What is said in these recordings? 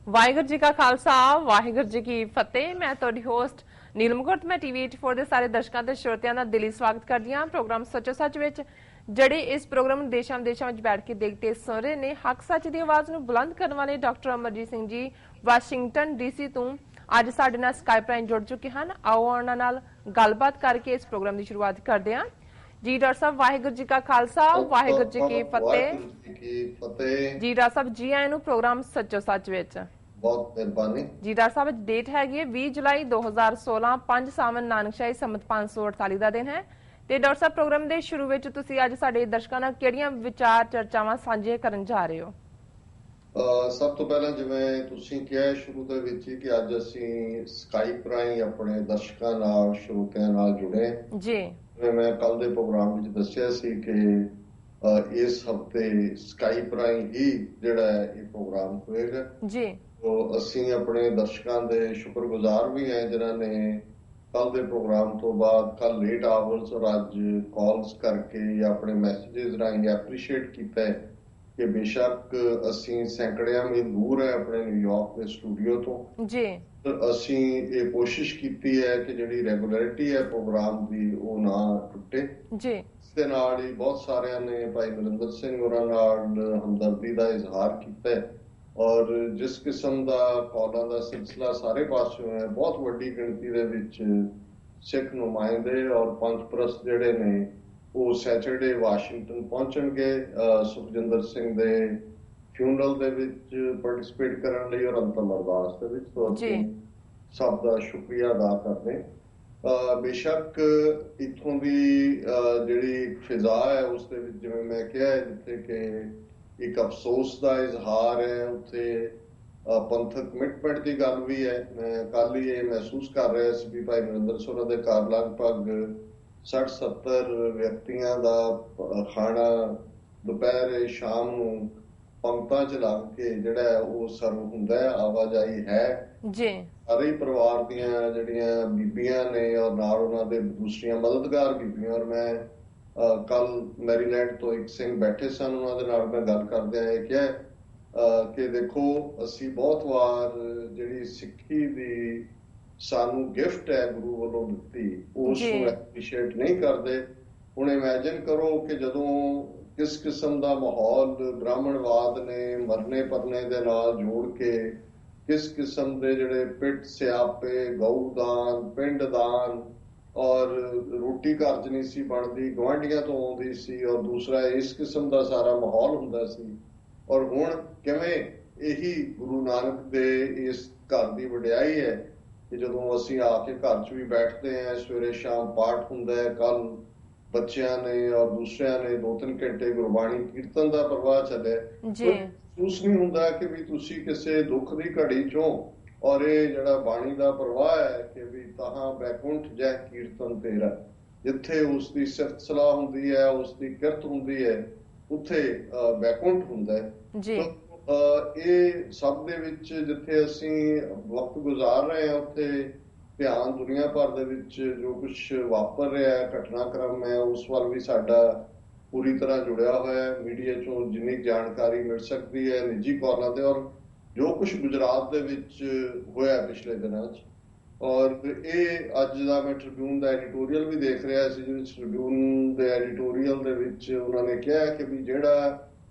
ਵਾਹਿਗੁਰੂ ਜੀ ਕਾ ਖਾਲਸਾ ਵਾਹਿਗੁਰੂ ਜੀ ਕੀ ਫਤਿਹ। ਮੈਂ ਤੁਹਾਡੀ ਹੋਸਟ ਨੀਲਮ ਗੁਰਤ। ਮੈਂ ਟੀਵੀ 84 ਦੇ ਸਾਰੇ ਦਰਸ਼ਕਾਂ ਤੇ ਸ਼ਰੋਤਿਆਂ ਦਾ ਦਿਲੀ ਸਵਾਗਤ ਕਰਦੀ ਹਾਂ ਪ੍ਰੋਗਰਾਮ ਸੱਚੋ ਸੱਚ ਵਿੱਚ। ਜਿਹੜੇ ਇਸ ਪ੍ਰੋਗਰਾਮ ਨੂੰ ਦੇਸ਼ਾਂ ਵਿਦੇਸ਼ਾਂ ਵਿੱਚ ਬੈਠ ਕੇ ਦੇਖਦੇ ਸੁਣ ਰਹੇ ਨੇ, ਹੱਕ ਸੱਚ ਦੀ ਆਵਾਜ਼ ਨੂੰ ਬੁਲੰਦ ਕਰਨ ਵਾਲੇ doctor Amarjit Singh ji Washington DC ਤੋਂ ਅੱਜ ਸਾਡੇ ਨਾਲ ਸਕਾਈਪ ਰਾਹੀਂ ਜੁੜ ਚੁੱਕੇ ਹਨ। ਆਓ ਉਹਨਾਂ ਨਾਲ ਗੱਲਬਾਤ ਕਰਕੇ ਇਸ ਪ੍ਰੋਗਰਾਮ ਦੀ ਸ਼ੁਰੂਆਤ ਕਰਦੇ ਹਾਂ। ਜੀ ਡਾਕਟਰ ਸਾਹਿਬ, ਵਾਹਿਗੁਰੂ ਜੀ ਕਾ ਖਾਲਸਾ ਵਾਹਿਗੁਰੂ ਜੀ ਕੀ ਫਤਿਹ। ਜੀ ਡਾਕਟਰ ਸਾਹਿਬ, ਜੀ ਆਇਆਂ ਨੂੰ ਪ੍ਰੋਗਰਾਮ ਸੱਚੋ ਸੱਚ ਵਿੱਚ। ਬਹੁਤ ਮਿਹਰਬਾਨੀ ਜੀ। ਡਾਕਟਰ ਸਾਹਿਬ, ਡੇਟ ਹੈਗੀ ਹੈ 20 ਜੁਲਾਈ 2016, 5 ਸਾਵਣ ਨਾਨਕਸ਼ਾਹੀ ਸੰਮਤ 548 ਦਾ ਦਿਨ ਹੈ। ਤੇ ਡਾਕਟਰ ਸਾਹਿਬ, ਪ੍ਰੋਗਰਾਮ ਦੇ ਸ਼ੁਰੂ ਵਿੱਚ ਤੁਸੀਂ ਅੱਜ ਸਾਡੇ ਦਰਸ਼ਕਾਂ ਨਾਲ ਕਿਹੜੀਆਂ ਵਿਚਾਰ ਚਰਚਾਵਾਂ ਸਾਂਝੇ ਕਰਨ ਜਾ ਰਹੇ ਹੋ? ਸਭ ਤੋਂ ਪਹਿਲਾਂ ਜਿਵੇਂ ਤੁਸੀਂ ਕਿਹਾ ਸ਼ੁਰੂ ਦੇ ਵਿੱਚ ਹੀ ਕਿ ਅੱਜ ਅਸੀਂ ਸਕਾਈਪ ਰਾਹੀਂ ਆਪਣੇ ਦਰਸ਼ਕਾਂ ਨਾਲ ਸਰੋਤਿਆਂ ਨਾਲ ਜੁੜੇ ਜੀ। ਮੈਂ ਕੱਲ ਦੇ ਪ੍ਰੋਗਰਾਮ ਵਿੱਚ ਦੱਸਿਆ ਸੀ ਕਿ ਇਸ ਹਫਤੇ ਸਕਾਈਪ ਰਾਹੀਂ ਹੀ ਜਿਹੜਾ ਇਹ ਪ੍ਰੋਗਰਾਮ ਹੋਏਗਾ ਜੀ। ਅਸੀਂ ਆਪਣੇ ਦਰਸ਼ਕਾਂ ਦੇ ਸ਼ੁਕਰਗੁਜ਼ਾਰ ਵੀ ਹਾਂ ਜਿਨ੍ਹਾਂ ਨੇ ਕੱਲ ਦੇ ਪ੍ਰੋਗਰਾਮ ਤੋਂ ਬਾਅਦ ਕੱਲ ਲੇਟ ਆਵਰਸ ਔਰ ਅੱਜ ਕਾਲਸ ਕਰਕੇ ਜਾਂ ਆਪਣੇ ਮੈਸੇजेस ਰਾਹੀਂ ਐਪਰੀਸ਼ੀਏਟ ਕੀਤਾ ਹੈ ਕਿ ਬੇਸ਼ੱਕ ਅਸੀਂ ਸੈਂਕੜਿਆਂ ਮੀਲ ਦੂਰ ਹੈ ਆਪਣੇ ਨਿਊਯਾਰਕ ਦੇ ਸਟੂਡੀਓ ਤੋਂ ਜੀ, ਅਸੀਂ ਇਹ ਕੋਸ਼ਿਸ਼ ਕੀਤੀ ਹੈ ਕਿ ਜਿਹੜੀ ਰੈਗੂਲਰਿਟੀ ਹੈ ਪ੍ਰੋਗਰਾਮ ਦੀ ਉਹ ਨਾ ਟੁੱਟੇ ਜੀ। ਇਸ ਦੇ ਨਾਲ ਹੀ ਬਹੁਤ ਸਾਰਿਆਂ ਨੇ ਭਾਈ ਨਰਿੰਦਰ ਸਿੰਘ ਹੋਰਾਂ ਨਾਲ ਹਮਦਰਦੀ ਦਾ ਇਜ਼ਹਾਰ ਕੀਤਾ ਹੈ ਔਰ ਜਿਸ ਕਿਸਮ ਦਾ ਕਾਲਾਂ ਦਾ ਸਿਲਸਿਲਾ ਸਾਰੇ ਪਾਸਿਓਂ ਹੈ, ਬਹੁਤ ਵੱਡੀ ਗਿਣਤੀ ਦੇ ਵਿੱਚ ਸਿੱਖ ਨੁਮਾਇੰਦੇ ਔਰ ਪੰਥ ਪ੍ਰਸਤ ਜਿਹੜੇ ਨੇ ਉਹ ਸੈਚਰਡੇ ਵਾਸ਼ਿੰਗਟਨ ਪਹੁੰਚਣਗੇ ਸੁਖਜਿੰਦਰ ਸਿੰਘ ਦੇ ਫਿਊਨਰਲ ਦੇ ਵਿੱਚ ਪਾਰਟਿਸਿਪੇਟ ਕਰਨ ਲਈ ਔਰ ਅੰਤਮ ਅਰਦਾਸ ਦੇ ਵਿੱਚ। ਤੋਂ ਅਸੀਂ ਸਭ ਦਾ ਸ਼ੁਕਰੀਆ ਅਦਾ ਕਰਦੇ। ਬੇਸ਼ੱਕ ਇੱਥੋਂ ਦੀ ਜਿਹੜੀ ਫਿਜ਼ਾ ਹੈ ਉਸ ਦੇ ਵਿੱਚ ਜਿਵੇਂ ਮੈਂ ਕਿਹਾ ਜਿੱਥੇ ਕਿ ਇੱਕ ਅਫਸੋਸ ਦਾ ਇਜ਼ਹਾਰ ਹੈ, ਉੱਥੇ ਪੰਥਕ ਕਮਿਟਮੈਂਟ ਦੀ ਗੱਲ ਵੀ ਹੈ। ਮੈਂ ਕੱਲ ਹੀ ਇਹ ਮਹਿਸੂਸ ਕਰ ਰਿਹਾ ਸੀ ਵੀ ਭਾਈ ਨਰਿੰਦਰ ਸਿੰਘ ਦੇ ਘਰ ਲਗਭਗ 60-70 ਵਿਅਕਤੀਆਂ ਦਾ ਖਾਣਾ ਦੁਪਹਿਰ ਸ਼ਾਮ ਨੂੰ ਪੰਕਤਾਂ ਚ ਲੱਗ ਕੇ ਜਿਹੜਾ ਉਹ ਸਰਵ ਹੁੰਦਾ ਹੈ। ਆਵਾਜਾਈ ਹੈ ਜੀ, ਸਾਰੇ ਪਰਿਵਾਰ ਦੀਆਂ ਜਿਹੜੀਆਂ ਬੀਬੀਆਂ ਨੇ ਔਰ ਨਾਲ ਉਹਨਾਂ ਦੇ ਦੂਸਰੀਆਂ ਮਦਦਗਾਰ ਬੀਬੀਆਂ। ਔਰ ਮੈਂ ਕੱਲ ਮੈਰੀਲੈਂਡ ਤੋਂ ਇੱਕ ਸਿੰਘ ਬੈਠੇ ਸਨ, ਉਹਨਾਂ ਦੇ ਨਾਲ ਮੈਂ ਗੱਲ ਕਰਦਿਆਂ ਇਹ ਕਿਹਾ ਕਿ ਦੇਖੋ ਅਸੀਂ ਬਹੁਤ ਵਾਰ ਜਿਹੜੀ ਸਿੱਖੀ ਦੀ ਸਾਨੂੰ ਗਿਫਟ ਹੈ ਗੁਰੂ ਵੱਲੋਂ ਦਿੱਤੀ ਉਸ ਨੂੰ ਐਪਰੀਸ਼ੀਏਟ ਨਹੀਂ ਕਰਦੇ। ਹੁਣ ਇਮੈਜਿਨ ਕਰੋ ਕਿ ਜਦੋਂ ਕਿਸ ਕਿਸਮ ਦਾ ਮਾਹੌਲ ਬ੍ਰਾਹਮਣਵਾਦ ਨੇ ਮਰਨੇ ਪਰਨੇ ਦੇ ਨਾਲ ਜੋੜ ਕੇ ਕਿਸ ਕਿਸਮ ਦੇ ਜਿਹੜੇ ਪਿੱਟ ਸਿਆਪੇ, ਗਊਦਾਨ, ਪਿੰਡ ਦਾਨ ਔਰ ਰੋਟੀ ਘਰ 'ਚ ਨਹੀਂ ਸੀ ਬਣਦੀ, ਗੁਆਂਢੀਆਂ ਤੋਂ ਆਉਂਦੀ ਸੀ ਔਰ ਦੂਸਰਾ ਇਸ ਕਿਸਮ ਦਾ ਸਾਰਾ ਮਾਹੌਲ ਹੁੰਦਾ ਸੀ। ਔਰ ਹੁਣ ਕਿਵੇਂ ਇਹੀ ਗੁਰੂ ਨਾਨਕ ਦੇ ਇਸ ਘਰ ਦੀ ਵਡਿਆਈ ਹੈ ਕਿ ਜਦੋਂ ਅਸੀਂ ਆ ਕੇ ਘਰ 'ਚ ਵੀ ਬੈਠਦੇ ਹਾਂ, ਸਵੇਰੇ ਸ਼ਾਮ ਪਾਠ ਹੁੰਦਾ ਹੈ, ਕੱਲ ਬੱਚਿਆਂ ਨੇ ਔਰ ਦੂਸਰਿਆਂ ਨੇ 2-3 ਘੰਟੇ ਗੁਰਬਾਣੀ ਕੀਰਤਨ ਦਾ ਪ੍ਰਵਾਹ ਚੱਲਿਆ ਜੀ। ਮਹਿਸੂਸ ਨਹੀਂ ਹੁੰਦਾ ਕਿ ਵੀ ਤੁਸੀਂ ਕਿਸੇ ਦੁੱਖ ਦੀ ਘੜੀ ਚੋਂ ਔਰ ਇਹ ਜਿਹੜਾ ਬਾਣੀ ਦਾ ਪ੍ਰਵਾਹ ਹੈ ਕਿ ਵੀ ਤਹਾਂ ਬੈਕੁੰਠ ਜੈ ਕੀਰਤਨ ਤੇਰਾ, ਜਿੱਥੇ ਉਸ ਦੀ ਸਿਫਤ ਸਲਾਹ ਹੁੰਦੀ ਹੈ, ਉਸ ਦੀ ਕਿਰਤ ਹੁੰਦੀ ਹੈ, ਉੱਥੇ ਬੈਕੁੰਠ ਹੁੰਦਾ ਹੈ ਜੀ। ਇਹ ਸਭ ਦੇ ਵਿੱਚ ਜਿੱਥੇ ਅਸੀਂ ਵਕਤ ਗੁਜ਼ਾਰ ਰਹੇ ਹਾਂ ਉੱਥੇ ਧਿਆਨ ਦੁਨੀਆ ਭਰ ਦੇ ਵਿੱਚ ਜੋ ਕੁਛ ਵਾਪਰ ਰਿਹਾ ਹੈ, ਘਟਨਾਕ੍ਰਮ ਹੈ, ਉਸ ਵੱਲ ਵੀ ਸਾਡਾ ਪੂਰੀ ਤਰ੍ਹਾਂ ਜੁੜਿਆ ਹੋਇਆ ਹੈ। ਮੀਡੀਆ ਚੋਂ ਜਿੰਨੀ ਜਾਣਕਾਰੀ ਮਿਲ ਸਕਦੀ ਹੈ ਨਿੱਜੀ ਕਾਲਾਂ ਤੇ ਔਰ ਜੋ ਕੁਛ ਗੁਜਰਾਤ ਦੇ ਵਿੱਚ ਹੋਇਆ ਪਿਛਲੇ ਦਿਨਾਂ 'ਚ। ਔਰ ਇਹ ਅੱਜ ਦਾ ਮੈਂ ਟ੍ਰਿਬਿਊਨ ਦਾ ਐਡੀਟੋਰੀਅਲ ਵੀ ਦੇਖ ਰਿਹਾ ਸੀ, ਜਿਹਦੇ ਟ੍ਰਿਬਿਊਨ ਦੇ ਐਡੀਟੋਰੀਅਲ ਦੇ ਵਿੱਚ ਉਹਨਾਂ ਨੇ ਕਿਹਾ ਕਿ ਵੀ ਜਿਹੜਾ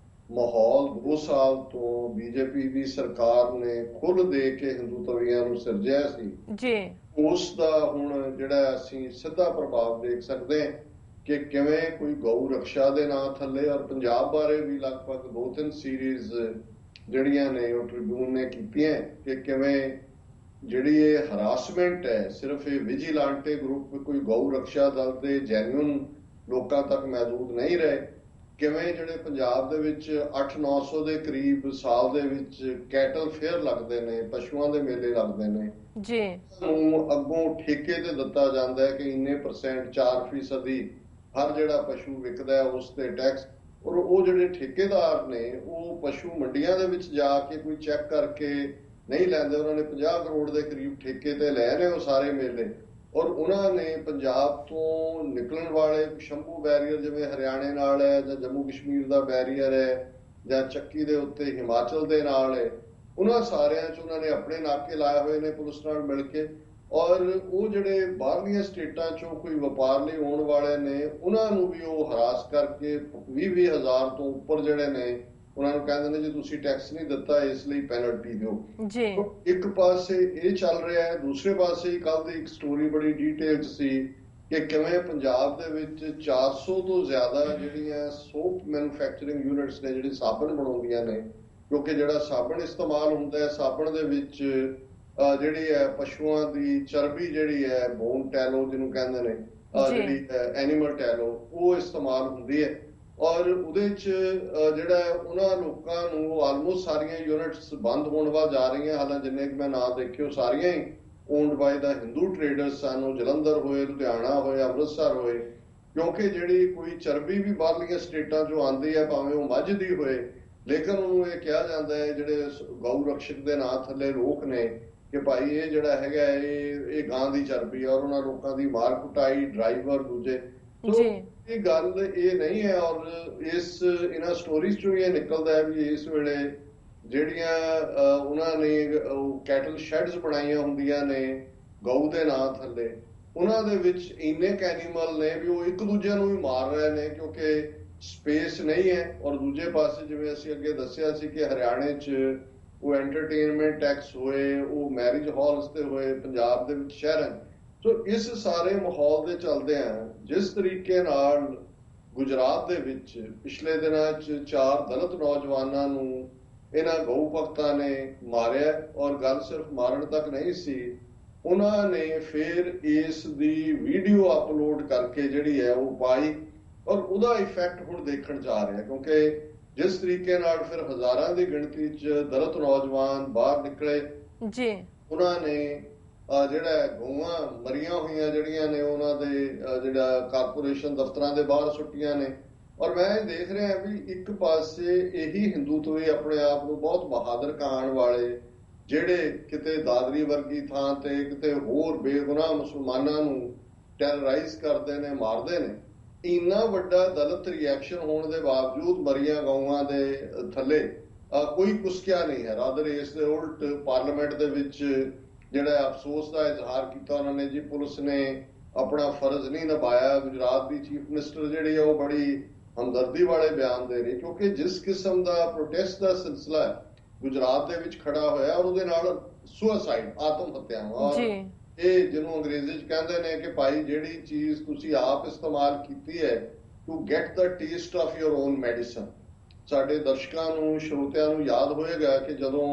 ਮਾਹੌਲ 2 ਸਾਲ ਤੋਂ ਬੀਜੇਪੀ ਦੀ ਸਰਕਾਰ ਨੇ ਖੁੱਲ੍ਹ ਦੇ ਕੇ ਹਿੰਦੂਤਵੀਆਂ ਨੂੰ ਸਿਰਜਿਆ ਸੀ ਜੀ, ਉਸ ਦਾ ਹੁਣ ਜਿਹੜਾ ਅਸੀਂ ਸਿੱਧਾ ਪ੍ਰਭਾਵ ਦੇਖ ਸਕਦੇ ਹਾਂ ਕਿ ਕਿਵੇਂ ਕੋਈ ਗਊ ਰਕਸ਼ਾ ਦੇ ਨਾਂ ਥੱਲੇ ਔਰ ਪੰਜਾਬ ਬਾਰੇ ਵੀ ਲਗਭਗ 2-3 ਸੀਰੀਜ਼ ਜਿਹੜੀਆਂ ਨੇ ਉਹ ਟ੍ਰਿਬਿਊਨ ਨੇ ਕੀਤੀਆਂ ਕਿ ਕਿਵੇਂ ਜਿਹੜੀ ਇਹ ਹਰਾਸਮੈਂਟ ਹੈ ਸਿਰਫ ਇਹ ਵਿਜੀਲਾਂਟੇ ਗਰੁੱਪ ਕੋਈ ਗਊ ਰਕਸ਼ਾ ਦਲ ਦੇ ਜੈਨੂਅਨ ਲੋਕਾਂ ਤੱਕ ਮਹਿਦੂਦ ਨਹੀਂ ਰਹੇ, ਕਿਵੇਂ ਜਿਹੜੇ ਪੰਜਾਬ ਦੇ ਵਿੱਚ 800-900 ਦੇ ਕਰੀਬ ਸਾਲ ਦੇ ਵਿੱਚ ਕੈਟਲ ਫੇਅਰ ਲੱਗਦੇ ਨੇ, ਪਸ਼ੂਆਂ ਦੇ ਮੇਲੇ ਲੱਗਦੇ ਨੇ ਜੀ, ਨੂੰ ਅੱਗੋਂ ਠੇਕੇ ਤੇ ਦਿੱਤਾ ਜਾਂਦਾ ਹੈ ਕਿ ਇੰਨੇ % 4% ਹਰ ਜਿਹੜਾ ਪਸ਼ੂ ਵਿਕਦਾ ਹੈ ਉਸ ਤੇ ਟੈਕਸ। ਔਰ ਉਹ ਜਿਹੜੇ ਠੇਕੇਦਾਰ ਨੇ ਉਹ ਪਸ਼ੂ ਮੰਡੀਆਂ ਦੇ ਵਿੱਚ ਜਾ ਕੇ ਕੋਈ ਚੈੱਕ ਕਰਕੇ ਨਹੀਂ ਲੈਂਦੇ। ਉਹਨਾਂ ਨੇ 50 ਕਰੋੜ ਦੇ ਕਰੀਬ ਠੇਕੇ ਤੇ ਲੈ ਰਹੇ ਉਹ ਸਾਰੇ ਮੇਲੇ। ਔਰ ਉਹਨਾਂ ਨੇ ਪੰਜਾਬ ਤੋਂ ਨਿਕਲਣ ਵਾਲੇ ਸ਼ੰਭੂ ਬੈਰੀਅਰ ਜਿਵੇਂ ਹਰਿਆਣੇ ਨਾਲ ਹੈ ਜਾਂ ਜੰਮੂ ਕਸ਼ਮੀਰ ਦਾ ਬੈਰੀਅਰ ਹੈ ਜਾਂ ਚੱਕੀ ਦੇ ਉੱਤੇ ਹਿਮਾਚਲ ਦੇ ਨਾਲ ਹੈ, ਉਹਨਾਂ ਸਾਰਿਆਂ 'ਚ ਉਹਨਾਂ ਨੇ ਆਪਣੇ ਨਾਕੇ ਲਾਏ ਹੋਏ ਨੇ ਪੁਲਿਸ ਨਾਲ ਮਿਲ ਕੇ। ਔਰ ਉਹ ਜਿਹੜੇ ਬਾਹਰਲੀਆਂ ਸਟੇਟਾਂ 'ਚੋਂ ਕੋਈ ਵਪਾਰ ਲਈ ਆਉਣ ਵਾਲੇ ਨੇ ਉਹਨਾਂ ਨੂੰ ਵੀ ਉਹ ਹਰਾਸ ਕਰਕੇ 20-20 ਹਜ਼ਾਰ ਤੋਂ ਉੱਪਰ ਜਿਹੜੇ ਨੇ ਉਹਨਾਂ ਨੂੰ ਕਹਿੰਦੇ ਨੇ ਜੇ ਤੁਸੀਂ ਟੈਕਸ ਨਹੀਂ ਦਿੱਤਾ ਇਸ ਲਈ ਪੈਨਲਟੀ ਦਿਓ ਜੀ। ਇੱਕ ਪਾਸੇ ਇਹ ਚੱਲ ਰਿਹਾ ਹੈ, ਦੂਸਰੇ ਪਾਸੇ ਕੱਲ ਦੀ ਇੱਕ ਸਟੋਰੀ ਬੜੀ ਡਿਟੇਲ 'ਚ ਸੀ ਕਿ ਕਿਵੇਂ ਪੰਜਾਬ ਦੇ ਵਿੱਚ 400 ਤੋਂ ਜ਼ਿਆਦਾ ਜਿਹੜੀਆਂ ਸੋਪ ਮੈਨੂਫੈਕਚਰਿੰਗ ਯੂਨਿਟਸ ਨੇ ਜਿਹੜੀ ਸਾਬਣ ਬਣਾਉਂਦੀਆਂ ਨੇ, ਕਿਉਂਕਿ ਜਿਹੜਾ ਸਾਬਣ ਇਸਤੇਮਾਲ ਹੁੰਦਾ ਹੈ ਸਾਬਣ ਦੇ ਵਿੱਚ ਜਿਹੜੀ ਹੈ ਪਸ਼ੂਆਂ ਦੀ ਚਰਬੀ ਜਿਹੜੀ ਹੈ ਬੋਨ ਟੈਲੋ ਜਿਹਨੂੰ ਕਹਿੰਦੇ ਨੇ, ਜਿਹੜੀ ਐਨੀਮਲ ਟੈਲੋ ਉਹ ਇਸਤੇਮਾਲ ਹੁੰਦੀ ਹੈ। ਔਰ ਉਹਦੇ 'ਚ ਜਿਹੜਾ ਉਹਨਾਂ ਲੋਕਾਂ ਨੂੰ ਆਲਮੋਸਟ ਸਾਰੀਆਂ ਯੂਨਿਟਸ ਬੰਦ ਹੋਣ ਵੱਲ ਜਾ ਰਹੀਆਂ। ਹਾਲਾਂਕਿ ਜਿੰਨੇ ਕਿ ਮੈਂ ਨਾਂ ਦੇਖਿਓ ਸਾਰੀਆਂ ਹੀ ਓਨਡ ਬਾਈ ਦਾ ਹਿੰਦੂ ਟ੍ਰੇਡਰਸ ਸਨ, ਉਹ ਜਲੰਧਰ ਹੋਏ, ਲੁਧਿਆਣਾ ਹੋਏ, ਅੰਮ੍ਰਿਤਸਰ ਹੋਏ, ਕਿਉਂਕਿ ਜਿਹੜੀ ਕੋਈ ਚਰਬੀ ਵੀ ਬਾਹਰਲੀਆਂ ਸਟੇਟਾਂ 'ਚੋਂ ਆਉਂਦੀ ਹੈ ਭਾਵੇਂ ਉਹ ਮੱਝ ਦੀ ਹੋਏ, ਲੇਕਿਨ ਉਹਨੂੰ ਇਹ ਕਿਹਾ ਜਾਂਦਾ ਹੈ ਜਿਹੜੇ ਗਊ ਰਕਸ਼ਕ ਦੇ ਨਾਂ ਥੱਲੇ ਲੋਕ ਨੇ ਕਿ ਭਾਈ ਇਹ ਜਿਹੜਾ ਹੈਗਾ ਇਹ ਗਾਂ ਦੀ ਚਰਬੀ ਹੈ। ਔਰ ਉਹਨਾਂ ਲੋਕਾਂ ਦੀ ਮਾਰ ਕੁਟਾਈ, ਡਰਾਈਵਰ ਦੂਜੇ, ਇਹ ਗੱਲ ਇਹ ਨਹੀਂ ਹੈ। ਔਰ ਇਹਨਾਂ ਸਟੋਰੀਜ਼ ਚੋਂ ਇਹ ਨਿਕਲਦਾ ਹੈ ਵੀ ਇਸ ਵੇਲੇ ਜਿਹੜੀਆਂ ਉਹਨਾਂ ਨੇ ਕੈਟਲ ਸ਼ੈਡਸ ਬਣਾਈਆਂ ਹੁੰਦੀਆਂ ਨੇ ਗਊ ਦੇ ਨਾਂ ਥੱਲੇ, ਉਹਨਾਂ ਦੇ ਵਿੱਚ ਇੰਨੇ ਐਨੀਮਲ ਨੇ ਵੀ ਉਹ ਇੱਕ ਦੂਜੇ ਨੂੰ ਵੀ ਮਾਰ ਰਹੇ ਨੇ ਕਿਉਂਕਿ ਸਪੇਸ ਨਹੀਂ ਹੈ। ਔਰ ਦੂਜੇ ਪਾਸੇ ਜਿਵੇਂ ਅਸੀਂ ਅੱਗੇ ਦੱਸਿਆ ਸੀ ਕਿ ਹਰਿਆਣੇ 'ਚ ਉਹ ਐਂਟਰਟੇਨਮੈਂਟ ਟੈਕਸ ਹੋਏ, ਉਹ ਮੈਰਿਜ ਹਾਲਸ ਤੇ ਹੋਏ, ਪੰਜਾਬ ਦੇ ਵਿੱਚ ਸ਼ਹਿਰਾਂ। ਸੋ ਇਸ ਸਾਰੇ ਮਾਹੌਲ ਦੇ ਚਲਦਿਆਂ ਜਿਸ ਤਰੀਕੇ ਨਾਲ ਗੁਜਰਾਤ ਦੇ ਵਿੱਚ ਪਿਛਲੇ ਦਿਨਾਂ 'ਚ 4 ਦਲਿਤ ਨੌਜਵਾਨਾਂ ਨੂੰ ਇਹਨਾਂ ਗਊ ਭਗਤਾਂ ਨੇ ਮਾਰਿਆ, ਔਰ ਗੱਲ ਸਿਰਫ ਮਾਰਨ ਤੱਕ ਨਹੀਂ ਸੀ, ਉਹਨਾਂ ਨੇ ਫਿਰ ਇਸ ਦੀ ਵੀਡੀਓ ਅਪਲੋਡ ਕਰਕੇ ਜਿਹੜੀ ਹੈ ਉਹ ਪਾਈ। ਔਰ ਉਹਦਾ ਇਫੈਕਟ ਹੁਣ ਦੇਖਣ ਜਾ ਰਿਹਾ ਕਿਉਂਕਿ ਜਿਸ ਤਰੀਕੇ ਨਾਲ ਫਿਰ ਹਜ਼ਾਰਾਂ ਦੀ ਗਿਣਤੀ 'ਚ ਦਲਿਤ ਨੌਜਵਾਨ ਬਾਹਰ ਨਿਕਲੇ ਜੀ, ਉਹਨਾਂ ਨੇ ਜਿਹੜਾ ਗਊਆਂ ਮਰੀਆਂ ਹੋਈਆਂ ਜਿਹੜੀਆਂ ਨੇ ਉਹਨਾਂ ਦੇ ਜਿਹੜਾ ਕਾਰਪੋਰੇਸ਼ਨ ਦਫ਼ਤਰਾਂ ਦੇ ਬਾਹਰ ਸੁੱਟੀਆਂ ਨੇ। ਔਰ ਮੈਂ ਦੇਖ ਰਿਹਾ ਵੀ ਇੱਕ ਪਾਸੇ ਇਹੀ ਹਿੰਦੂਤਵੀ ਆਪਣੇ ਆਪ ਨੂੰ ਬਹੁਤ ਬਹਾਦਰ ਕਹਾਣ ਵਾਲੇ ਜਿਹੜੇ ਕਿਤੇ ਦਾਦਰੀ ਵਰਗੀ ਥਾਂ ਤੇ ਕਿਤੇ ਹੋਰ ਬੇਗੁਨਾਹ ਮੁਸਲਮਾਨਾਂ ਨੂੰ ਟੈਰਰਾਈਜ਼ ਕਰਦੇ ਨੇ, ਮਾਰਦੇ ਨੇ, ਇੰਨਾ ਵੱਡਾ ਦਲਿਤ ਰਿਐਕਸ਼ਨ ਹੋਣ ਦੇ ਬਾਵਜੂਦ ਮਰੀਆਂ ਗਊਆਂ ਦੇ ਥੱਲੇ ਕੋਈ ਕੁਸਕਿਆ ਨਹੀਂ ਹੈ। ਰਾਦਰ ਇਸ ਦੇ ਉਲਟ ਪਾਰਲੀਮੈਂਟ ਦੇ ਵਿੱਚ ਜਿਹੜਾ ਅਫਸੋਸ ਦਾ ਇਜ਼ਹਾਰ ਕੀਤਾ ਉਹਨਾਂ ਨੇ ਜੀ ਪੁਲਿਸ ਨੇ ਆਪਣਾ ਫਰਜ਼ ਨਹੀਂ ਨਿਭਾਇਆ। ਗੁਜਰਾਤ ਦੀ ਚੀਫ ਮਿਨਿਸਟਰ ਜਿਹੜੀ ਹੈ ਉਹ ਬੜੀ ਹਮਦਰਦੀ ਵਾਲੇ ਬਿਆਨ ਦੇ ਰਹੀ ਕਿਉਂਕਿ ਜਿਸ ਕਿਸਮ ਦਾ ਪ੍ਰੋਟੈਸਟ ਦਾ ਸਿਲਸਿਲਾ ਗੁਜਰਾਤ ਦੇ ਵਿੱਚ ਖੜਾ ਹੋਇਆ ਔਰ ਉਹਦੇ ਨਾਲ ਸੁਸਾਈਡ, ਆਤਮ ਹੱਤਿਆਵਾਂ, ਇਹ ਜਿਹਨੂੰ ਅੰਗਰੇਜ਼ੀ 'ਚ ਕਹਿੰਦੇ ਨੇ ਕਿ ਭਾਈ ਜਿਹੜੀ ਚੀਜ਼ ਤੁਸੀਂ ਆਪ ਇਸਤੇਮਾਲ ਕੀਤੀ ਹੈ to get the taste of your own medicine. ਸਾਡੇ ਦਰਸ਼ਕਾਂ ਨੂੰ, ਸਰੋਤਿਆਂ ਨੂੰ ਯਾਦ ਹੋਏਗਾ ਕਿ ਜਦੋਂ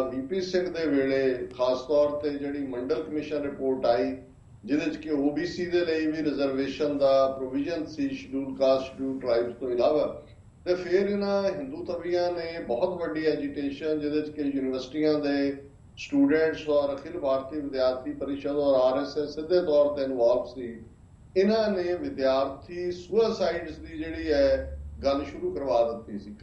VP ਸਿੰਘ ਦੇ ਵੇਲੇ ਖਾਸ ਤੌਰ ਤੇ ਜਿਹੜੀ ਮੰਡਲ ਕਮਿਸ਼ਨ ਰਿਪੋਰਟ ਆਈ ਜਿਹਦੇ 'ਚ ਕਿ OBC ਦੇ ਲਈ ਵੀ ਰਿਜ਼ਰਵੇਸ਼ਨ ਦਾ ਪ੍ਰੋਵੀਜ਼ਨ ਸੀ ਸ਼ਡਿਊਲ ਕਾਸਟ, ਸ਼ਡਿਊਲ ਟ੍ਰਾਈਬਸ ਤੋਂ ਇਲਾਵਾ, ਤੇ ਫਿਰ ਇਹਨਾਂ ਹਿੰਦੂ ਤਵੀਆਂ ਨੇ ਬਹੁਤ ਵੱਡੀ ਐਜੀਟੇਸ਼ਨ ਜਿਹਦੇ 'ਚ ਕਿ ਯੂਨੀਵਰਸਿਟੀਆਂ ਦੇ ਸਟੂਡੈਂਟਸ ਔਰ ਅਖਿਲ ਭਾਰਤੀ ਵਿਦਿਆਰਥੀ ਪਰਿਸ਼ਦ ਔਰ RSS ਸਿੱਧੇ ਤੌਰ ਤੇ ਇਨਵੋਲਵ ਸੀ। ਇਹਨਾਂ ਨੇ ਵਿਦਿਆਰਥੀ ਸੁਸਾਈਡਸ ਦੀ ਜਿਹੜੀ ਹੈ ਗੱਲ ਸ਼ੁਰੂ ਕਰਵਾ ਦਿੱਤੀ ਸੀ।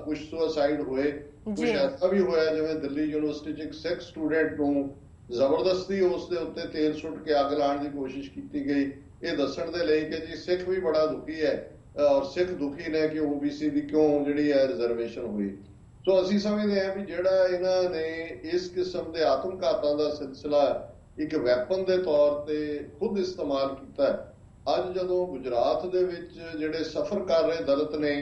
ਕੁਝ ਸੁਸਾਈਡ ਹੋਏ, ਕੁਝ ਐਸਾ ਵੀ ਹੋਇਆ ਜਿਵੇਂ ਦਿੱਲੀ ਯੂਨੀਵਰਸਿਟੀ 'ਚ ਇੱਕ ਸਿੱਖ ਸਟੂਡੈਂਟ ਨੂੰ ਜ਼ਬਰਦਸਤੀ ਉਸ ਦੇ ਉੱਤੇ ਤੇਲ ਸੁੱਟ ਕੇ ਅੱਗ ਲਾਉਣ ਦੀ ਕੋਸ਼ਿਸ਼ ਕੀਤੀ ਗਈ, ਇਹ ਦੱਸਣ ਦੇ ਲਈ ਕਿ ਜੀ ਸਿੱਖ ਵੀ ਬੜਾ ਦੁਖੀ ਹੈ ਔਰ ਸਿੱਖ ਦੁਖੀ ਨੇ ਕਿ OBC ਦੀ ਕਿਉਂ ਜਿਹੜੀ ਹੈ ਰਿਜ਼ਰਵੇਸ਼ਨ ਹੋਈ। ਸੋ ਅਸੀਂ ਸਮਝਦੇ ਹਾਂ ਵੀ ਜਿਹੜਾ ਇਹਨਾਂ ਨੇ ਇਸ ਕਿਸਮ ਦੇ ਆਤਮਘਾਤਾਂ ਦਾ ਸਿਲਸਿਲਾ ਇੱਕ ਵੈਪਨ ਦੇ ਤੌਰ ਤੇ ਖੁਦ ਇਸਤੇਮਾਲ ਕੀਤਾ। ਅੱਜ ਜਦੋਂ ਗੁਜਰਾਤ ਦੇ ਵਿੱਚ ਜਿਹੜੇ ਸਫ਼ਰ ਕਰ ਰਹੇ ਦਲਿਤ ਨੇ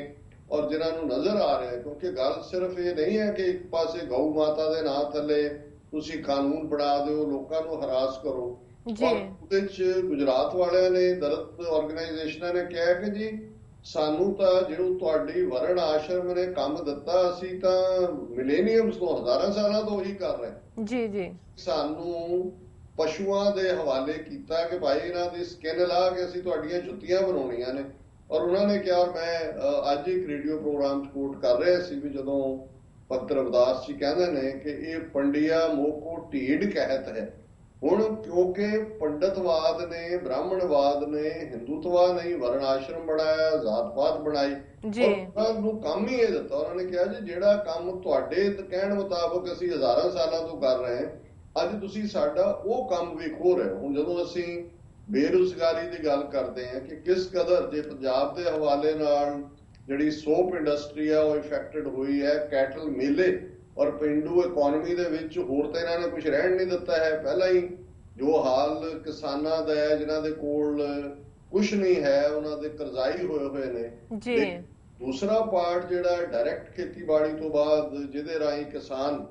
ਔਰ ਜਿਨ੍ਹਾਂ ਨੂੰ ਨਜ਼ਰ ਆ ਰਿਹਾ, ਕਿਉਂਕਿ ਗੱਲ ਸਿਰਫ ਇਹ ਨਹੀਂ ਹੈ ਕਿ ਇੱਕ ਪਾਸੇ ਗਊ ਮਾਤਾ ਦੇ ਨਾਂ ਥੱਲੇ ਤੁਸੀਂ ਕਾਨੂੰਨ ਬਣਾ ਦਿਓ, ਲੋਕਾਂ ਨੂੰ ਹਰਾਸ ਕਰੋ, ਉਹਦੇ 'ਚ ਗੁਜਰਾਤ ਵਾਲਿਆਂ ਨੇ, ਦਲਿਤ ਆਰਗੇਨਾਈਜੇਸ਼ਨਾਂ ਨੇ ਕਿਹਾ ਕਿ ਜੀ ਸਾਨੂੰ ਤਾਂ ਜਿਹਨੂੰ ਤੁਹਾਡੀ ਵਰਣ ਆਸ਼ਰਮ ਨੇ ਕੰਮ ਦਿੱਤਾ ਅਸੀਂ ਤਾਂ ਮਿਲੇਨੀਅਮਸ ਤੋਂ, ਹਜ਼ਾਰਾਂ ਸਾਲਾਂ ਤੋਂ ਉਹੀ ਕਰ ਰਹੇ ਜੀ। ਸਾਨੂੰ ਪਸ਼ੂਆਂ ਦੇ ਹਵਾਲੇ ਕੀਤਾ ਕਿ ਭਾਈ ਇਹਨਾਂ ਦੀ ਸਕਿਨ ਲਾ ਕੇ ਅਸੀਂ ਤੁਹਾਡੀਆਂ ਜੁੱਤੀਆਂ ਬਣਾਉਣੀਆਂ ਨੇ। ਔਰ ਉਹਨਾਂ ਨੇ ਕਿਹਾ, ਮੈਂ ਅੱਜ ਇੱਕ ਰੇਡੀਓ ਪ੍ਰੋਗਰਾਮ ਕੋਟ ਕਰ ਰਿਹਾ ਸੀ ਵੀ ਜਦੋਂ ਭਗਤ ਰਵਿਦਾਸ ਜੀ ਕਹਿੰਦੇ ਨੇ ਕਿ ਇਹ ਪੰਡਿਆ ਮੋਕੋ ਢੀਡ ਕਹਿਤ ਹੈ। ਹੁਣ ਕਿਉਂਕਿ ਪੰਡਤਵਾਦ ਨੇ, ਬ੍ਰਾਹਮਣਵਾਦ ਨੇ ਹਿੰਦੂਤਵਾ ਨਹੀਂ ਵਰਣ ਆਸ਼ਰਮ ਬਣਾਇਆ, ਜਾਤ-ਪਾਤ ਬਣਾਈ, ਉਹਨਾਂ ਨੂੰ ਕੰਮ ਹੀ ਇਹ ਦਿੱਤਾ। ਉਹਨਾਂ ਨੇ ਕਿਹਾ ਜੀ ਜਿਹੜਾ ਕੰਮ ਤੁਹਾਡੇ ਕਹਿਣ ਮੁਤਾਬਕ ਅਸੀਂ ਹਜ਼ਾਰਾਂ ਸਾਲਾਂ ਤੋਂ ਕਰ ਰਹੇ ਹਾਂ, ਅੱਜ ਤੁਸੀਂ ਸਾਡਾ ਉਹ ਕੰਮ ਵੀ ਖੋਹ ਰਹੇ ਹੋ। ਹੁਣ ਜਦੋਂ ਅਸੀਂ ਬੇਰੁਜ਼ਗਾਰੀ ਦੀ ਗੱਲ ਕਰਦੇ ਹਾਂ ਕਿ ਕਿਸ ਕਦਰ ਜੇ ਪੰਜਾਬ ਦੇ ਹਵਾਲੇ ਨਾਲ ਜਿਹੜੀ ਸੋਪ ਇੰਡਸਟਰੀ ਆ ਉਹ ਇਫੈਕਟਡ ਹੋਈ ਹੈ, ਕੈਟਲ ਮੇਲੇ ਔਰ ਪਿੰਡੂ ਇਕੋਨਮੀ ਦੇ ਵਿੱਚ ਹੋਰ ਤਾਂ ਇਹਨਾਂ ਨੇ ਕੁਝ ਰਹਿਣ ਨਹੀਂ ਦਿੱਤਾ ਹੈ। ਪਹਿਲਾਂ ਹੀ ਜੋ ਹਾਲ ਕਿਸਾਨਾਂ ਦਾ ਹੈ, ਜਿਨ੍ਹਾਂ ਦੇ ਕੋਲ ਕੁਝ ਨਹੀਂ ਹੈ, ਉਹਨਾਂ ਦੇ ਕਰਜ਼ਾਈ ਹੋਏ ਨੇ ਜੀ। ਦੂਸਰਾ ਪਾਰਟ ਜਿਹੜਾ ਡਾਇਰੈਕਟ ਖੇਤੀਬਾੜੀ ਤੋਂ ਬਾਅਦ ਜਿਹਦੇ ਰਾਹੀਂ ਕਿਸਾਨ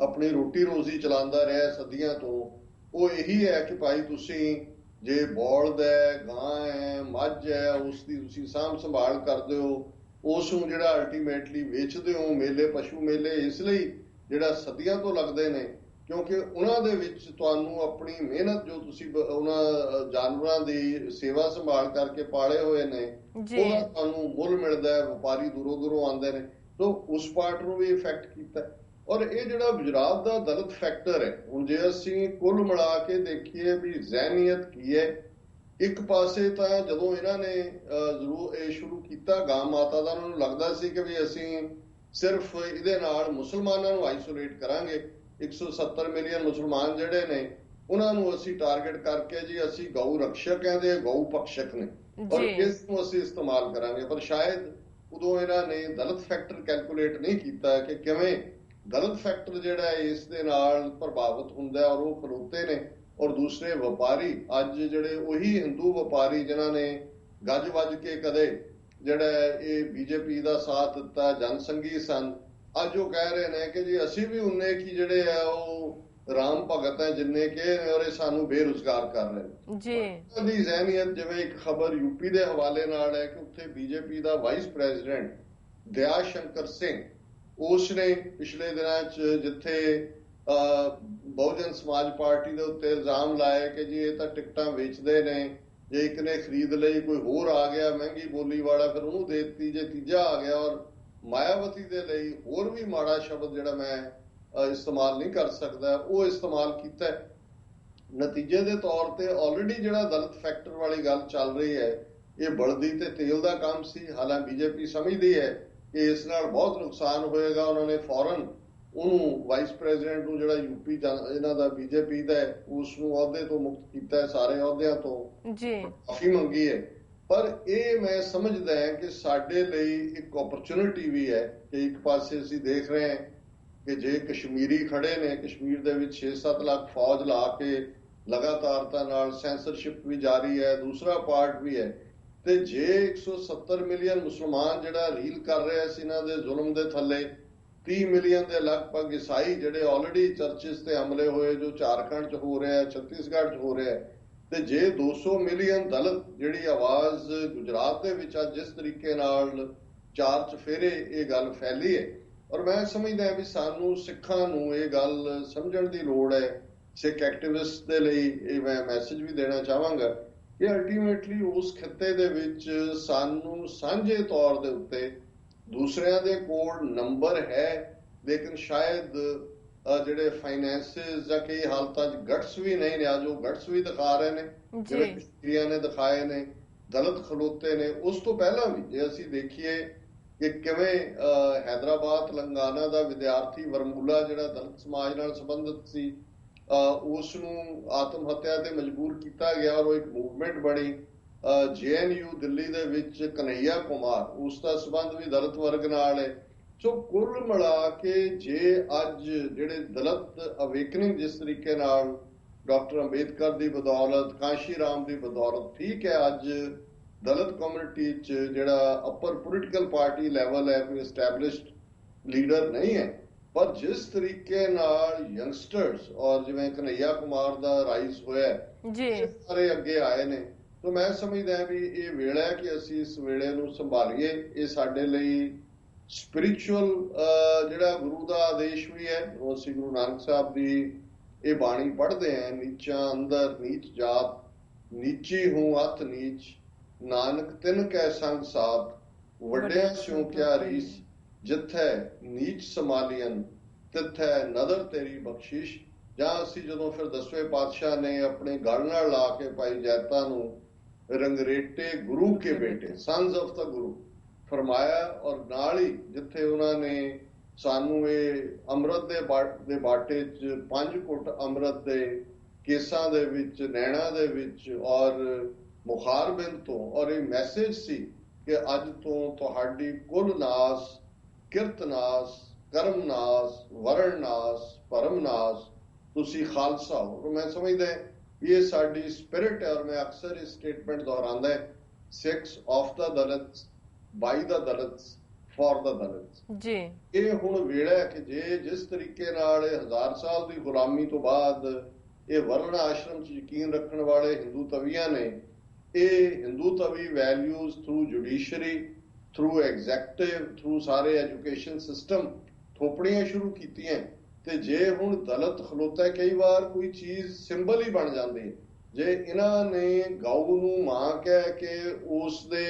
ਆਪਣੀ ਰੋਟੀ ਰੋਜ਼ੀ ਚਲਾਉਂਦਾ ਰਿਹਾ ਸਦੀਆਂ ਤੋਂ, ਉਹ ਇਹੀ ਹੈ ਕਿ ਭਾਈ ਤੁਸੀਂ ਜੇ ਬੌਲਦ ਹੈ, ਗਾਂ ਹੈ, ਮੱਝ ਹੈ, ਉਸ ਦੀ ਤੁਸੀਂ ਸਾਂਭ ਸੰਭਾਲ ਕਰਦੇ ਹੋ, ਉਸ ਨੂੰ ਜਿਹੜਾ ਅਲਟੀਮੇਟਲੀ ਵੇਚਦੇ ਹੋ। ਮੇਲੇ, ਪਸ਼ੂ ਮੇਲੇ ਇਸ ਲਈ ਜਿਹੜਾ ਸਦੀਆਂ ਤੋਂ ਲੱਗਦੇ ਨੇ ਕਿਉਂਕਿ ਉਹਨਾਂ ਦੇ ਵਿੱਚ ਤੁਹਾਨੂੰ ਆਪਣੀ ਮਿਹਨਤ ਜੋ ਤੁਸੀਂ ਉਹਨਾਂ ਜਾਨਵਰਾਂ ਦੀ ਸੇਵਾ ਸੰਭਾਲ ਕਰਕੇ ਪਾਲੇ ਹੋਏ ਨੇ ਉਹਦਾ ਤੁਹਾਨੂੰ ਮੁੱਲ ਮਿਲਦਾ ਹੈ। ਵਪਾਰੀ ਦੂਰੋਂ ਦੂਰੋਂ ਆਉਂਦੇ ਨੇ, ਤਾਂ ਉਸ ਪਾਰਟ ਨੂੰ ਵੀ ਇਫੈਕਟ ਕੀਤਾ। ਔਰ ਇਹ ਜਿਹੜਾ ਗੁਜਰਾਤ ਦਾ ਦਲਿਤ ਫੈਕਟਰ ਹੈ, ਹੁਣ ਜੇ ਅਸੀਂ ਕੁੱਲ ਮਿਲਾ ਕੇ ਦੇਖੀਏ ਵੀ ਜ਼ਹਿਨੀਅਤ ਕੀ ਹੈ, ਇੱਕ ਪਾਸੇ ਤਾਂ ਜਦੋਂ ਇਹਨਾਂ ਨੇ ਜ਼ਰੂਰ ਇਹ ਸ਼ੁਰੂ ਕੀਤਾ ਗਾਂ ਮਾਤਾ ਦਾ, ਉਹਨਾਂ ਨੂੰ ਲੱਗਦਾ ਸੀ ਕਿ ਵੀ ਅਸੀਂ ਸਿਰਫ ਇਹਦੇ ਨਾਲ ਮੁਸਲਮਾਨਾਂ ਨੂੰ ਆਈਸੋਲੇਟ ਕਰਾਂਗੇ। 170 ਮਿਲੀਅਨ ਮੁਸਲਮਾਨ ਜਿਹੜੇ ਨੇ ਉਹਨਾਂ ਨੂੰ ਅਸੀਂ ਟਾਰਗੇਟ ਕਰਕੇ ਜੀ ਅਸੀਂ ਗਊ ਰਕਸ਼ਕ ਹੈ ਤੇ ਗਊ ਪਕਸ਼ਕ ਨੇ ਔਰ ਇਸ ਨੂੰ ਅਸੀਂ ਇਸਤੇਮਾਲ ਕਰਾਂਗੇ। ਪਰ ਸ਼ਾਇਦ ਉਦੋਂ ਇਹਨਾਂ ਨੇ ਦਲਿਤ ਫੈਕਟਰ ਕੈਲਕੂਲੇਟ ਨਹੀਂ ਕੀਤਾ ਕਿ ਕਿਵੇਂ ਦਲਿਤ ਫੈਕਟਰ ਜਿਹੜਾ ਇਸ ਦੇ ਨਾਲ ਪ੍ਰਭਾਵਿਤ ਹੁੰਦਾ ਔਰ ਉਹ ਖਲੋਤੇ ਨੇ। ਔਰ ਦੂਸਰੇ ਵਪਾਰੀ ਅੱਜ ਜਿਹੜੇ ਉਹੀ ਹਿੰਦੂ ਵਪਾਰੀ ਜਿਨ੍ਹਾਂ ਨੇ ਗੱਜ ਵੱਜ ਕੇ ਕਦੇ ਜਿਹੜਾ ਇਹ ਬੀਜੇਪੀ ਦਾ ਸਾਥ ਦਿੱਤਾ, ਜਨਸੰਘੀ ਸਨ, ਅੱਜ ਉਹ ਕਹਿ ਰਹੇ ਨੇ ਕਿ ਜੀ ਅਸੀਂ ਵੀ ਉਨੇ ਕੀ ਜਿਹੜੇ ਆ ਉਹ ਰਾਮ ਭਗਤ ਹੈ ਜਿੰਨੇ ਕਿ ਔਰ ਇਹ ਸਾਨੂੰ ਬੇਰੁਜ਼ਗਾਰ ਕਰ ਰਹੇ ਨੇ ਜੀ। ਦੀ ਜ਼ਹਿਨੀਅਤ ਜਿਵੇਂ ਇੱਕ ਖਬਰ ਯੂਪੀ ਦੇ ਹਵਾਲੇ ਨਾਲ ਹੈ ਕਿ ਉੱਥੇ ਬੀਜੇਪੀ ਦਾ ਵਾਈਸ ਪ੍ਰੈਜ਼ੀਡੈਂਟ ਦਇਆ ਸ਼ੰਕਰ ਸਿੰਘ, ਉਸ ਨੇ ਪਿਛਲੇ ਦਿਨਾਂ 'ਚ ਜਿੱਥੇ ਬਹੁਜਨ ਸਮਾਜ ਪਾਰਟੀ ਦੇ ਉੱਤੇ ਇਲਜ਼ਾਮ ਲਾਏ ਕਿ ਜੀ ਇਹ ਤਾਂ ਟਿਕਟਾਂ ਵੇਚਦੇ ਨੇ, ਜੇ ਇੱਕ ਨੇ ਖਰੀਦ ਲਈ ਕੋਈ ਹੋਰ ਆ ਗਿਆ ਮਹਿੰਗੀ ਬੋਲੀ ਵਾਲਾ ਫਿਰ ਉਹਨੂੰ ਦੇ ਦਿੱਤੀ, ਜੇ ਤੀਜਾ ਆ ਗਿਆ। ਔਰ ਮਾਇਆਵਤੀ ਦੇ ਲਈ ਹੋਰ ਵੀ ਮਾੜਾ ਸ਼ਬਦ ਜਿਹੜਾ ਮੈਂ ਇਸਤੇਮਾਲ ਨਹੀਂ ਕਰ ਸਕਦਾ ਉਹ ਇਸਤੇਮਾਲ ਕੀਤਾ। ਨਤੀਜੇ ਦੇ ਤੌਰ ਤੇ ਆਲਰੇਡੀ ਜਿਹੜਾ ਦਲਿਤ ਫੈਕਟਰ ਵਾਲੀ ਗੱਲ ਚੱਲ ਰਹੀ ਹੈ ਇਹ ਬਲਦੀ ਤੇ ਤੇਲ ਦਾ ਕੰਮ ਸੀ। ਹਾਲਾਂਕਿ ਬੀਜੇਪੀ ਸਮਝਦੀ ਹੈ ਕਿ ਇਸ ਨਾਲ ਬਹੁਤ ਨੁਕਸਾਨ ਹੋਏਗਾ। ਉਹਨਾਂ ਨੇ ਫੌਰਨ ਉਹਨੂੰ ਵਾਈਸ ਪ੍ਰੈਜ਼ੀਡੈਂਟ ਨੂੰ ਜਿਹੜਾ ਯੂਪੀ ਇਹਨਾਂ ਦਾ ਬੀਜੇਪੀ ਦਾ ਉਸ ਨੂੰ ਅਹੁਦੇ ਤੋਂ ਮੁਕਤ ਕੀਤਾ, ਸਾਰੇ ਅਹੁਦਿਆਂ ਤੋਂ ਜੀ ਮਾਫੀ ਮੰਗੀ ਹੈ। ਪਰ ਇਹ ਮੈਂ ਸਮਝਦਾ ਹਾਂ ਕਿ ਸਾਡੇ ਲਈ ਇੱਕ ਓਪਰਚੁਨਿਟੀ ਵੀ ਹੈ ਕਿ ਇੱਕ ਪਾਸੇ ਅਸੀਂ ਦੇਖ ਰਹੇ ਹਾਂ ਕਿ ਜੇ ਕਸ਼ਮੀਰੀ ਖੜੇ ਨੇ, ਕਸ਼ਮੀਰ ਦੇ ਵਿੱਚ 6-7 ਲੱਖ ਫੌਜ ਲਾ ਕੇ ਲਗਾਤਾਰਤਾ ਨਾਲ ਸੈਂਸਰਸ਼ਿਪ ਵੀ ਜਾਰੀ ਹੈ, ਦੂਸਰਾ ਪਾਰਟ ਵੀ ਹੈ। ਤੇ ਜੇ 170 ਮਿਲੀਅਨ ਮੁਸਲਮਾਨ ਜਿਹੜਾ ਰੀਲ ਕਰ ਰਿਹਾ ਸੀ ਇਹਨਾਂ ਦੇ ਜ਼ੁਲਮ ਦੇ ਥੱਲੇ, 30 ਮਿਲੀਅਨ ਦੇ ਲਗਭਗ ਈਸਾਈ ਜਿਹੜੇ ਆਲਰੇਡੀ ਚਰਚਿਸ ਤੇ ਹਮਲੇ ਹੋਏ ਜੋ ਝਾਰਖੰਡ 'ਚ ਹੋ ਰਿਹਾ, ਛੱਤੀਸਗੜ੍ਹ 'ਚ ਹੋ ਰਿਹਾ, ਤੇ ਜੇ 200 ਮਿਲੀਅਨ ਦਲਿਤ ਜਿਹੜੀ ਆਵਾਜ਼ ਗੁਜਰਾਤ ਦੇ ਵਿੱਚ ਅੱਜ ਜਿਸ ਤਰੀਕੇ ਨਾਲ ਚਾਰ ਚਫੇਰੇ ਇਹ ਗੱਲ ਫੈਲੀ ਹੈ। ਔਰ ਮੈਂ ਸਮਝਦਾ ਵੀ ਸਾਨੂੰ ਸਿੱਖਾਂ ਨੂੰ ਇਹ ਗੱਲ ਸਮਝਣ ਦੀ ਲੋੜ ਹੈ। ਸਿੱਖ ਐਕਟਿਵਿਸਟ ਦੇ ਲਈ ਇਹ ਮੈਂ ਮੈਸੇਜ ਵੀ ਦੇਣਾ ਚਾਹਾਂਗਾ ਕਿ ਅਲਟੀਮੇਟਲੀ ਉਸ ਖਿੱਤੇ ਦੇ ਵਿੱਚ ਸਾਨੂੰ ਸਾਂਝੇ ਤੌਰ ਦੇ ਉੱਤੇ ਦੂਸਰਿਆਂ ਦੇ ਕੋਲ ਨੰਬਰ ਹੈ, ਲੇਕਿਨ ਸ਼ਾਇਦ ਜਿਹੜੇ ਫਾਈਨੈਂਸਿਸ ਜਾਂ ਕਈ ਹਾਲਤਾਂ 'ਚ ਗਟਸ ਵੀ ਨਹੀਂ ਨੇ। ਜੋ ਗਟਸ ਵੀ ਦਿਖਾ ਰਹੇ ਨੇ ਜਿਵੇਂ ਕਸ਼ਮੀਰੀਆਂ ਨੇ ਦਿਖਾਏ ਨੇ, ਦਲਿਤ ਖਲੋਤੇ ਨੇ। ਉਸ ਤੋਂ ਪਹਿਲਾਂ ਵੀ ਜੇ ਅਸੀਂ ਦੇਖੀਏ ਕਿ ਕਿਵੇਂ ਹੈਦਰਾਬਾਦ ਤੇਲੰਗਾਨਾ ਦਾ ਵਿਦਿਆਰਥੀ ਵਰਮੂਲਾ ਜਿਹੜਾ ਦਲਿਤ ਸਮਾਜ ਨਾਲ ਸੰਬੰਧਿਤ ਸੀ, ਉਸ ਨੂੰ ਆਤਮ ਹੱਤਿਆ ਤੇ ਮਜਬੂਰ ਕੀਤਾ ਗਿਆ ਔਰ ਉਹ ਇੱਕ ਮੂਵਮੈਂਟ ਬਣੀ। JNU ਦਿੱਲੀ ਦੇ ਵਿੱਚ ਕਨਈਆ ਕੁਮਾਰ, ਉਸ ਦਾ ਸੰਬੰਧ ਵੀ ਦਲਿਤ ਵਰਗ ਨਾਲ ਹੈ। ਸੋ ਕੁੱਲ ਮਿਲਾ ਕੇ ਜੇ ਅੱਜ ਜਿਹੜੇ ਦਲਿਤ ਅਵੇਕਨਿੰਗ ਜਿਸ ਤਰੀਕੇ ਨਾਲ ਡਾਕਟਰ ਅੰਬੇਦਕਰ ਦੀ ਬਦੌਲਤ, ਕਾਂਸ਼ੀ ਰਾਮ ਦੀ ਬਦੌਲਤ, ਠੀਕ ਹੈ ਅੱਜ ਦਲਿਤ ਕਮਿਊਨਿਟੀ 'ਚ ਜਿਹੜਾ ਅੱਪਰ ਪੋਲੀਟੀਕਲ ਪਾਰਟੀ ਲੈਵਲ ਹੈ ਕੋਈ ਐਸਟੈਬਲਿਸ਼ਡ ਲੀਡਰ ਨਹੀਂ ਹੈ, ਪਰ ਜਿਸ ਤਰੀਕੇ ਨਾਲ ਯੰਗਸਟਰਸ ਔਰ ਜਿਵੇਂ ਕਨਈਆ ਕੁਮਾਰ ਦਾ ਰਾਈਜ਼ ਹੋਇਆ ਜੀ ਸਾਰੇ ਅੱਗੇ ਆਏ ਨੇ। ਤਾਂ ਮੈਂ ਸਮਝਦਾ ਵੀ ਇਹ ਵੇਲਾ ਹੈ ਕਿ ਅਸੀਂ ਇਸ ਵੇਲੇ ਨੂੰ ਸੰਭਾਲੀਏ। ਇਹ ਸਾਡੇ ਲਈ ਸਪਿਰਿਚੁਅਲ ਜਿਹੜਾ ਗੁਰੂ ਦਾ ਆਦੇਸ਼ ਵੀ ਹੈ। ਅਸੀਂ ਗੁਰੂ ਨਾਨਕ ਸਾਹਿਬ ਦੀ ਇਹ ਬਾਣੀ ਪੜ੍ਹਦੇ ਹਾਂ, ਨੀਚਾਂ ਅੰਦਰ ਨੀਚ ਜਾਤ, ਨੀਚੀ ਹੂੰ ਅਤ ਨੀਚ, ਨਾਨਕ ਤਿਨ ਕੈ ਸੰਗ ਸਾਥ, ਵੱਡਿਆਂ ਸਿਉ ਕਿਆ ਰੀਸ, ਜਿੱਥੈ ਨੀਚ ਸਮਾਲੀਅਨ ਤਿੱਥੈ ਨਦਰ ਤੇਰੀ ਬਖਸ਼ਿਸ਼। ਜਾਂ ਅਸੀਂ ਜਦੋਂ ਫਿਰ 10ਵੇਂ ਪਾਤਸ਼ਾਹ ਨੇ ਆਪਣੇ ਗਲ ਨਾਲ ਲਾ ਕੇ ਭਾਈ ਜੈਤਾ ਨੂੰ ਰੰਗਰੇਟੇ ਗੁਰੂ ਕੇ ਬੇਟੇ, ਸਨਸ ਆਫ ਦਾ ਗੁਰੂ ਫਰਮਾਇਆ, ਔਰ ਨਾਲ ਹੀ ਜਿੱਥੇ ਉਹਨਾਂ ਨੇ ਸਾਨੂੰ ਇਹ ਅੰਮ੍ਰਿਤ ਦੇ ਬਾਟੇ 'ਚ 5 ਘੁੱਟ ਅੰਮ੍ਰਿਤ ਦੇ ਕੇਸਾਂ ਦੇ ਵਿੱਚ, ਨੈਣਾ ਦੇ ਵਿੱਚ ਔਰ ਮੁਖਾਰਬਿੰਦ ਤੋਂ, ਔਰ ਇਹ ਮੈਸੇਜ ਸੀ ਕਿ ਅੱਜ ਤੋਂ ਤੁਹਾਡੀ ਕੁਲ ਨਾਸ, ਕਿਰਤ ਨਾਸ, ਕਰਮ ਨਾਸ, ਵਰਣ ਨਾਸ, ਭਰਮ ਨਾਸ, ਤੁਸੀਂ ਖਾਲਸਾ ਹੋ। ਮੈਂ ਸਮਝਦਾ ਇਹ ਸਾਡੀ ਸਪਿਰਿਟ ਹੈ। ਔਰ ਮੈਂ ਅਕਸਰ ਇਹ ਸਟੇਟਮੈਂਟ ਦੁਹਰਾਉਂਦਾ, Sikhs of the Dalit, by the Dalit, for the Dalit ਜੀ। ਇਹ ਹੁਣ ਵੇਲਾ ਹੈ ਕਿ ਜੇ ਜਿਸ ਤਰੀਕੇ ਨਾਲ 1000 ਸਾਲ ਦੀ ਗੁਲਾਮੀ ਤੋਂ ਬਾਅਦ ਇਹ ਵਰਣ ਆਸ਼ਰਮ 'ਚ ਯਕੀਨ ਰੱਖਣ ਵਾਲੇ ਹਿੰਦੂ ਤਵੀਆਂ ਨੇ ਇਹ Hindutva values through judiciary, through executive, through ਸਾਰੇ ਐਜੂਕੇਸ਼ਨ ਸਿਸਟਮ ਥੋਪੜੀਆਂ ਸ਼ੁਰੂ ਕੀਤੀਆਂ, ਤੇ ਜੇ ਹੁਣ ਦਲਿਤ ਖਲੋਤਾ ਕਈ ਵਾਰ ਕੋਈ ਚੀਜ਼ ਸਿੰਬਲ ਹੀ ਬਣ ਜਾਂਦੀ। ਜੇ ਇਹਨਾਂ ਨੇ ਗਊ ਨੂੰ ਮਾਂ ਕਹਿ ਕੇ ਉਸ ਦੇ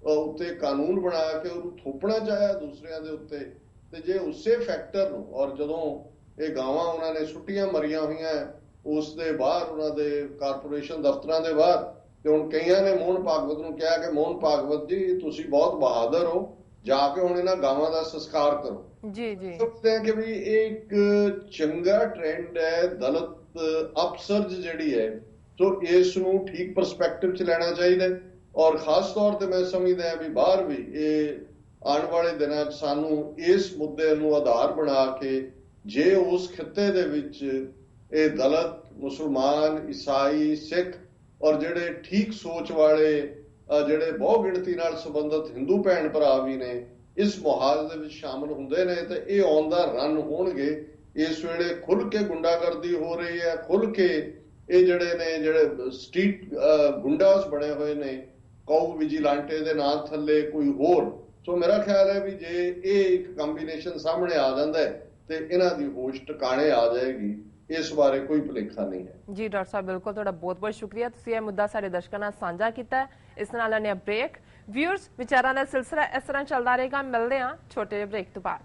ਉੱਤੇ ਕਾਨੂੰਨ ਬਣਾ ਕੇ ਉਹਨੂੰ ਥੋਪਣਾ ਚਾਹਿਆ ਦੂਸਰਿਆਂ ਦੇ ਉੱਤੇ, ਤੇ ਜੇ ਉਸੇ ਫੈਕਟਰ ਨੂੰ, ਔਰ ਜਦੋਂ ਇਹ ਗਾਵਾਂ ਉਹਨਾਂ ਨੇ ਸੁੱਟੀਆਂ ਮਰੀਆਂ ਹੋਈਆਂ ਉਸ ਦੇ ਬਾਹਰ, ਉਹਨਾਂ ਦੇ ਕਾਰਪੋਰੇਸ਼ਨ ਦਫ਼ਤਰਾਂ ਦੇ ਬਾਹਰ, ਤੇ ਹੁਣ ਕਈਆਂ ਨੇ ਮੋਹਨ ਭਾਗਵਤ ਨੂੰ ਕਿਹਾ ਕਿ ਮੋਹਨ ਭਾਗਵਤ ਜੀ ਤੁਸੀਂ ਬਹੁਤ ਬਹਾਦਰ ਹੋ, ਜਾ ਕੇ ਹੁਣ ਇਹਨਾਂ ਗਾਵਾਂ ਦਾ ਸੰਸਕਾਰ ਕਰੋ ਜੀ ਜੀ। ਸੋਚਦੇ ਆ ਕਿ ਵੀ ਇਹ ਇੱਕ ਚੰਗਾ ਟ੍ਰੈਂਡ ਹੈ ਦਲਿਤ ਅਪਸਰਜ ਜਿਹੜੀ ਹੈ, ਸੋ ਇਸ ਨੂੰ ਠੀਕ ਪਰਸਪੈਕਟਿਵ 'ਚ ਲੈਣਾ ਚਾਹੀਦਾ। ਔਰ ਖਾਸ ਤੌਰ ਤੇ ਮੈਂ ਸਮਝਦਾ ਵੀ ਬਾਹਰ ਵੀ ਇਹ ਆਉਣ ਵਾਲੇ ਦਿਨਾਂ 'ਚ ਸਾਨੂੰ ਇਸ ਮੁੱਦੇ ਨੂੰ ਆਧਾਰ ਬਣਾ ਕੇ, ਜੇ ਉਸ ਖਿੱਤੇ ਦੇ ਵਿੱਚ ਇਹ ਦਲਿਤ, ਮੁਸਲਮਾਨ, ਈਸਾਈ, ਸਿੱਖ ਔਰ ਜਿਹੜੇ ਠੀਕ ਸੋਚ ਵਾਲੇ ਜਿਹੜੇ ਬਹੁ ਗਿਣਤੀ ਨਾਲ ਸੰਬੰਧਿਤ ਹਿੰਦੂ ਭੈਣ ਭਰਾ ਵੀ ਨੇ ਇਸ ਮੁਹਾਜ਼ ਦੇ ਵਿੱਚ ਸ਼ਾਮਲ ਹੁੰਦੇ ਨੇ, ਤੇ ਇਹ ਔਨ ਦਾ ਰਨ ਹੋਣਗੇ। ਇਸ ਵੇਲੇ ਖੁੱਲ ਕੇ ਗੁੰਡਾਗਰਦੀ ਹੋ ਰਹੀ ਹੈ, ਖੁੱਲ ਕੇ ਇਹ ਜਿਹੜੇ ਸਟਰੀਟ ਗੁੰਡਾਸ ਬਣੇ ਹੋਏ ਨੇ ਕਾਊ ਵਿਜੀਲਾਂਟੇ ਦੇ ਨਾਂ ਥੱਲੇ ਕੋਈ ਹੋਰ। ਸੋ ਮੇਰਾ ਖਿਆਲ ਹੈ ਵੀ ਜੇ ਇਹ ਇੱਕ ਕੰਬੀਨੇਸ਼ਨ ਸਾਹਮਣੇ ਆ ਜਾਂਦਾ ਤੇ ਇਹਨਾਂ ਦੀ ਹੋਸ਼ ਟਿਕਾਣੇ ਆ ਜਾਏਗੀ। ਇਸ ਬਾਰੇ ਕੋਈ ਭੁਲੇਖਾ ਨਹੀਂ ਹੈ ਜੀ। ਡਾਕਟਰ ਸਾਹਿਬ ਬਿਲਕੁਲ ਤੁਹਾਡਾ ਬਹੁਤ ਬਹੁਤ ਸ਼ੁਕਰੀਆ, ਤੁਸੀਂ ਇਹ ਮੁੱਦਾ ਸਾਡੇ ਦਰਸ਼ਕਾਂ ਨਾਲ ਸਾਂਝਾ ਕੀਤਾ। ਇਸ ਨਾਲ ਲੈਣੇ ਬ੍ਰੇਕ। ਵਿਊਅਰਸ, ਵਿਚਾਰਾਂ ਦਾ ਸਿਲਸਿਲਾ ਇਸ ਤਰ੍ਹਾਂ ਚੱਲਦਾ ਰਹੇਗਾ। ਮਿਲਦੇ ਹਾਂ ਛੋਟੇ ਜਿਹੇ ਬ੍ਰੇਕ ਤੋਂ ਬਾਅਦ।